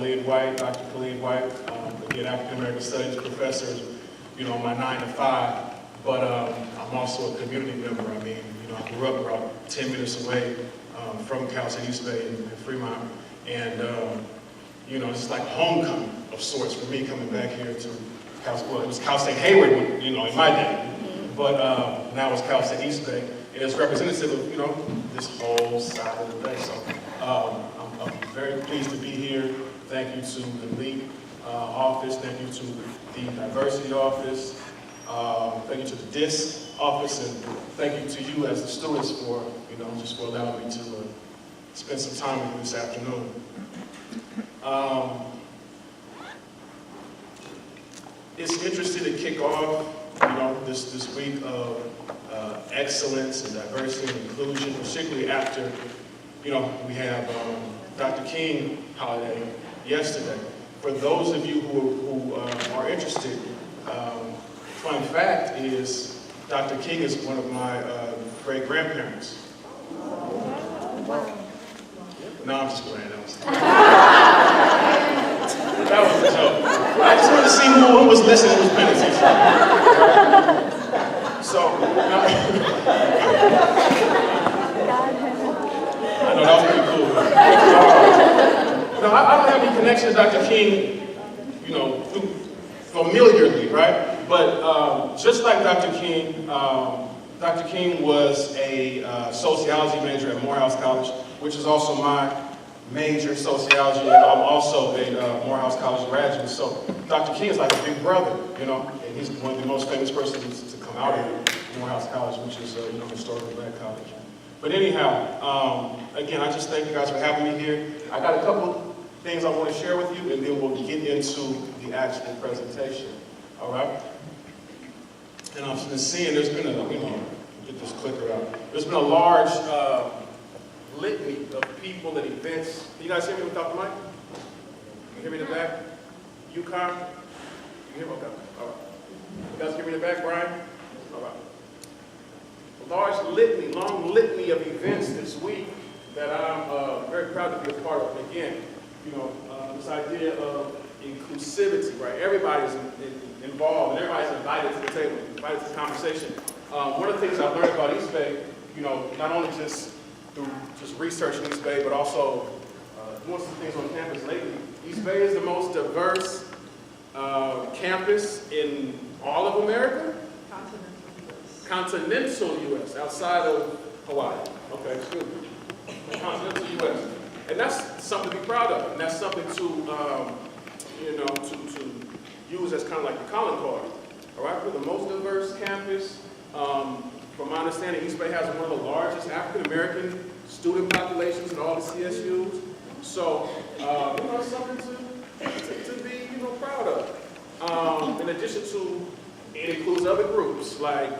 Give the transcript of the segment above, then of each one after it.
Khalid White, Dr. Khalid White, again, African American Studies professor, my 9 to 5, but I'm also a community member. I mean, I grew up about 10 minutes away from Cal State East Bay in Fremont, and it's like homecoming of sorts for me coming back here to Cal State. Well, it was Cal State Hayward, in my day, but now it's Cal State East Bay, and it's representative of, this whole side of the bay. So I'm very pleased to be here. Thank you to the LEAP office. Thank you to the diversity office. Thank you to the DIS office, and thank you to you as the students for, just for allowing me to spend some time with you this afternoon. It's interesting to kick off, this week of excellence and diversity and inclusion, particularly after, we have Dr. King holiday yesterday. For those of you who are interested, fun fact is Dr. King is one of my great-grandparents. No, I'm just playing. That was a joke. I just wanted to see who was listening, who was paying attention. So, I know that was pretty cool. I don't have any connection to Dr. King, familiarly, right? But just like Dr. King was a sociology major at Morehouse College, which is also my major, sociology, and I'm also a Morehouse College graduate. So Dr. King is like a big brother, and he's one of the most famous persons to come out of Morehouse College, which is historically black college. But anyhow, again, I just thank you guys for having me here. I got a couple things I want to share with you, and then we'll get into the actual presentation. All right? And I've been seeing there's been get this clicker out. There's been a large litany of people and events. Can you guys hear me without the mic? Can you hear me in the back? UConn? You hear me? Okay. All right. You guys hear me in the back, Brian? All right. A large litany, long litany of events this week that I'm very proud to be a part of. And again, this idea of inclusivity, right? Everybody's involved and everybody's invited to the table, invited to the conversation. One of the things I've learned about East Bay, not only just through just researching East Bay, but also doing some things on campus lately. East Bay is the most diverse campus in all of America? Continental U.S., outside of Hawaii. Okay, excuse me. Continental U.S. And that's something to be proud of, and that's something to, to use as kind of like the calling card. All right, we're the most diverse campus. From my understanding, East Bay has one of the largest African-American student populations in all the CSUs. So, something to be, proud of. In addition to, it includes other groups like,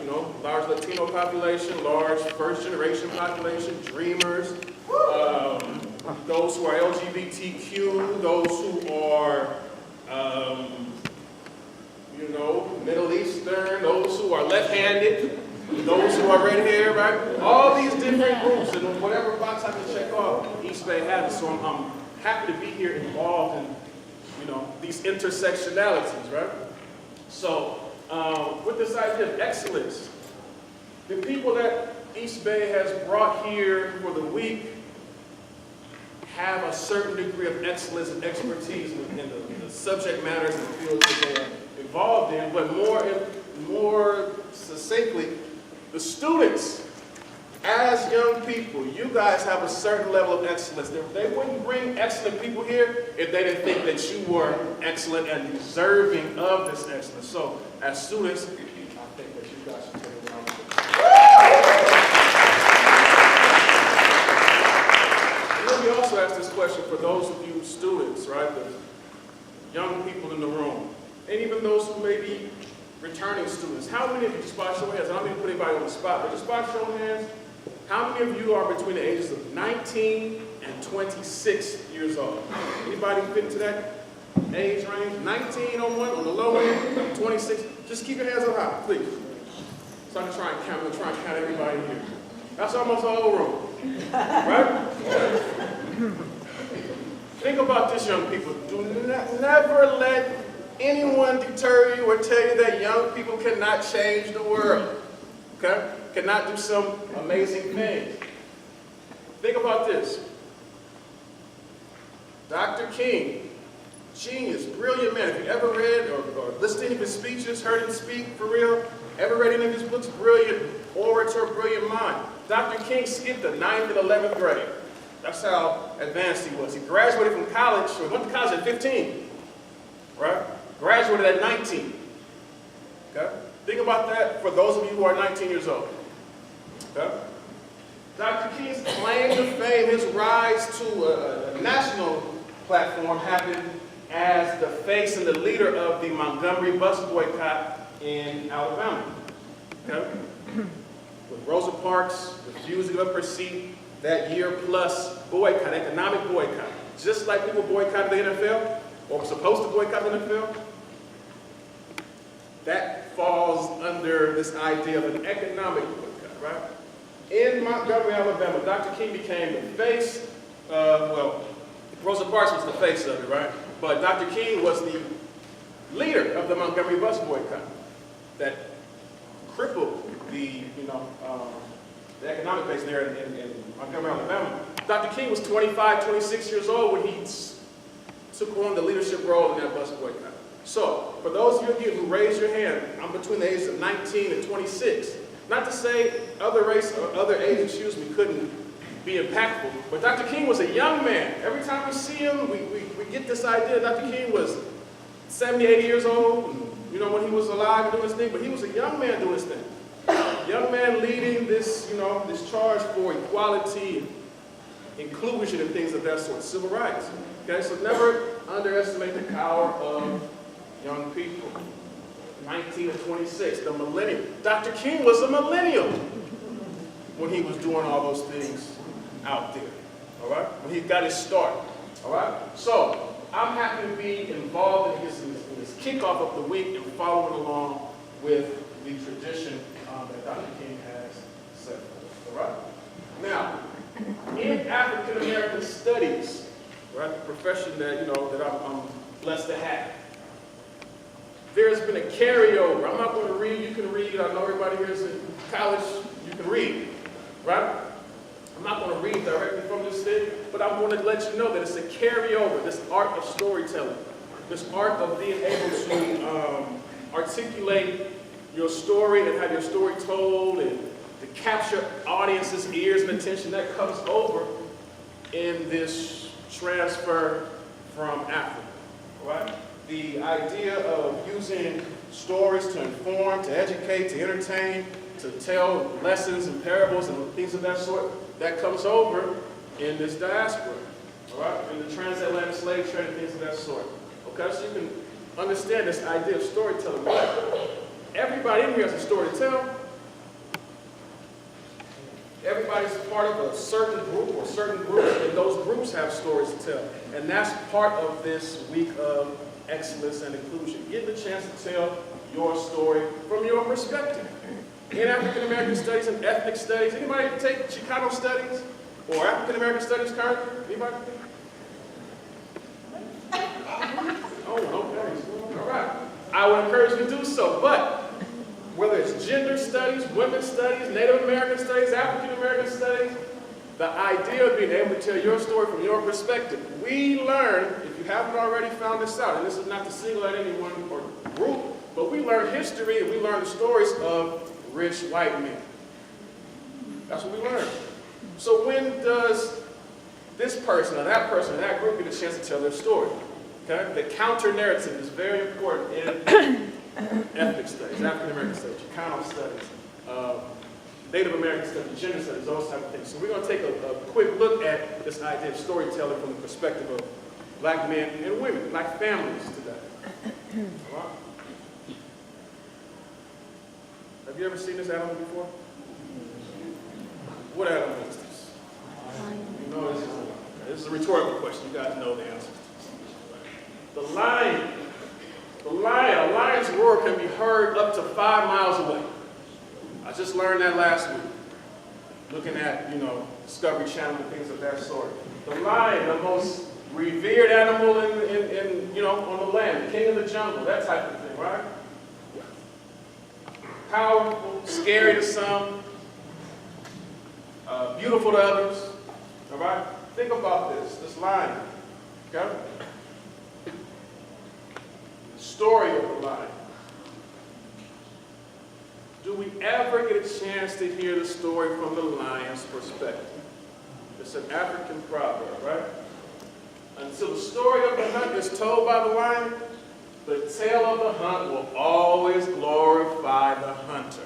large Latino population, large first-generation population, dreamers, those who are LGBTQ, those who are, Middle Eastern, those who are left-handed, those who are red hair, right? All these different groups, and whatever box I can check off, East Bay has it. So I'm happy to be here involved in, these intersectionalities, right? So with this idea of excellence, the people that East Bay has brought here for the week have a certain degree of excellence and expertise in the subject matters and fields that they are involved in, but more succinctly, the students, as young people, you guys have a certain level of excellence. They wouldn't bring excellent people here if they didn't think that you were excellent and deserving of this excellence. So, as students, I think that you guys should take a round of applause. And let me also ask this question for those of you students, right? The young people in the room, and even those who may be returning students. How many of you, just by show of hands, I don't mean to put anybody on the spot, but just by show of hands, how many of you are between the ages of 19 and 26 years old? Anybody fit into that age range? 19 on one, on the low end, 26. Just keep your hands up high, please. So I'm trying to count everybody here. That's almost the whole room, right? Think about this, young people. Never let anyone deter you or tell you that young people cannot change the world. Okay? Cannot do some amazing things. Think about this. Dr. King, genius, brilliant man. If you ever read or listened to any of his speeches, heard him speak for real, ever read any of his books, brilliant orator, brilliant mind. Dr. King skipped the 9th and 11th grade. That's how advanced he was. He graduated from college, or went to college at 15, right? Graduated at 19. Okay? Think about that for those of you who are 19 years old. Okay? Dr. King's claim to fame, his rise to a national platform happened as the face and the leader of the Montgomery bus boycott in Alabama. Okay? With Rosa Parks refusing to give up her seat, that year-plus boycott, economic boycott, just like people boycotted the NFL, or were supposed to boycott the NFL, that falls under this idea of an economic boycott, right? In Montgomery, Alabama, Dr. King became the face, well, Rosa Parks was the face of it, right? But Dr. King was the leader of the Montgomery bus boycott that crippled the, the economic base there in Montgomery, Alabama. Dr. King was 25, 26 years old when he took on the leadership role in that bus boycott. So, for those of you who raised your hand, I'm between the ages of 19 and 26. Not to say other race or other age, couldn't be impactful, but Dr. King was a young man. Every time we see him, we get this idea Dr. King was 70, 80 years old, and, when he was alive and doing his thing, but he was a young man doing his thing. Young man leading this, this charge for equality and inclusion and things of that sort, civil rights. Okay, so never underestimate the power of young people. 19 to 26, the millennium. Dr. King was a millennial when he was doing all those things out there, all right? When he got his start, all right? So, I'm happy to be involved in this kickoff of the week and following along with the tradition that Dr. King has set forth, all right? Now, in African American studies, right, the profession that, that I'm blessed to have, there's been a carryover. I'm not going to read, you can read. I know everybody here is in college, you can read, right? I'm not going to read directly from this thing, but I'm going to let you know that it's a carryover, this art of storytelling, this art of being able to articulate your story and have your story told and to capture audience's ears and attention. That comes over in this transfer from Africa, right? The idea of using stories to inform, to educate, to entertain, to tell lessons and parables and things of that sort, that comes over in this diaspora, all right? In the transatlantic slave trade and things of that sort. Okay, so you can understand this idea of storytelling. But everybody in here has a story to tell. Everybody's part of a certain group or certain groups, and those groups have stories to tell. And that's part of this week of excellence and inclusion. Get the chance to tell your story from your perspective. In African American studies and ethnic studies, anybody take Chicano studies or African American studies currently? Anybody? Oh, okay. All right. I would encourage you to do so, but whether it's gender studies, women's studies, Native American studies, African American studies, the idea of being able to tell your story from your perspective. We learn, if you haven't already found this out, and this is not to single out any one or group, but we learn history and we learn the stories of rich white men. That's what we learn. So when does this person or that group get a chance to tell their story? Okay? The counter-narrative is very important in ethnic studies, African American studies, Chicano studies, Native American studies, gender studies, those type of things. So we're going to take a quick look at this idea of storytelling from the perspective of black men and women, black families today. All right? Have you ever seen this animal before? What animal is this? You know this is a rhetorical question. You guys know the answer. The lion. The lion, a lion's roar can be heard up to 5 miles away. I just learned that last week, looking at, Discovery Channel and things of that sort. The lion, the most revered animal on the land, the king of the jungle, that type of thing, right? Powerful, scary to some, beautiful to others, all right? Think about this lion, okay? The story of the lion. Do we ever get a chance to hear the story from the lion's perspective? It's an African proverb, right? Until the story of the hunt is told by the lion, the tale of the hunt will always glorify the hunter.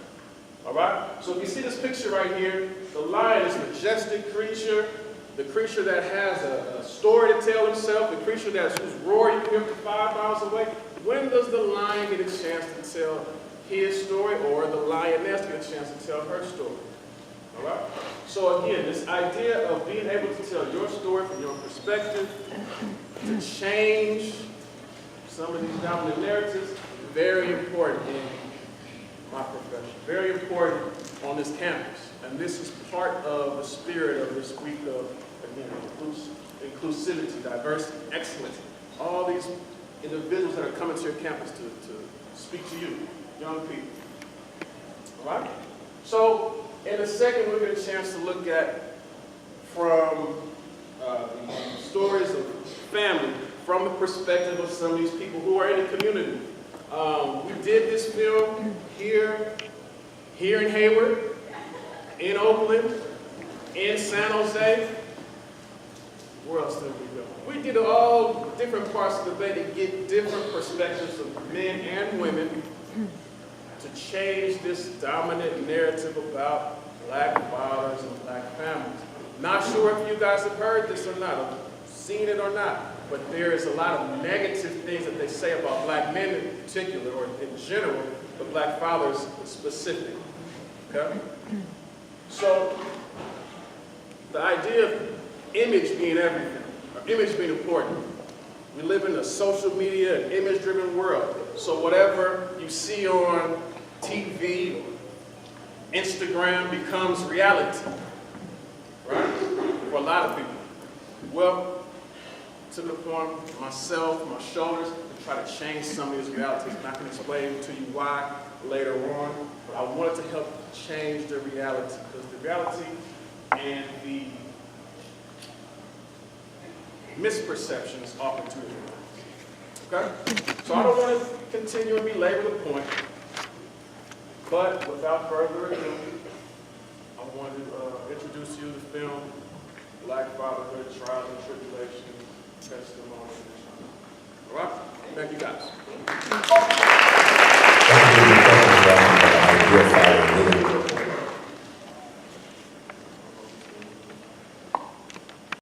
All right? So if you see this picture right here, the lion is a majestic creature, the creature that has a story to tell himself, the creature whose roar you can hear from 5 miles away. When does the lion get a chance to tell his story, or the lioness get a chance to tell her story? All right? So again, this idea of being able to tell your story from your perspective, to change some of these dominant narratives, very important in my profession. Very important on this campus. And this is part of the spirit of this week of, again, inclusivity, diversity, excellence. All these individuals that are coming to your campus to speak to you, young people. All right? So, in a second, we'll get a chance to look at from the stories of family from the perspective of some of these people who are in the community. We did this film here in Hayward, in Oakland, in San Jose. Where else did we go? We did all different parts of the bay to get different perspectives of men and women to change this dominant narrative about black fathers and black families. Not sure if you guys have heard this or not, or seen it or not, but there is a lot of negative things that they say about black men in particular, or in general, but black fathers specifically. Okay? So, the idea of image being everything, or image being important. We live in a social media and image-driven world. So whatever you see on TV, Instagram becomes reality, right? For a lot of people. Well, took it upon myself, my shoulders, to try to change some of these realities. And I can explain to you why later on, but I wanted to help change the reality, because the reality and the misperceptions often two different things. Okay? So I don't want to continue and belabor the point, but without further ado, I want to introduce you to the film Black Fatherhood, Trials and Tribulations, Testimony. All right? Thank you guys.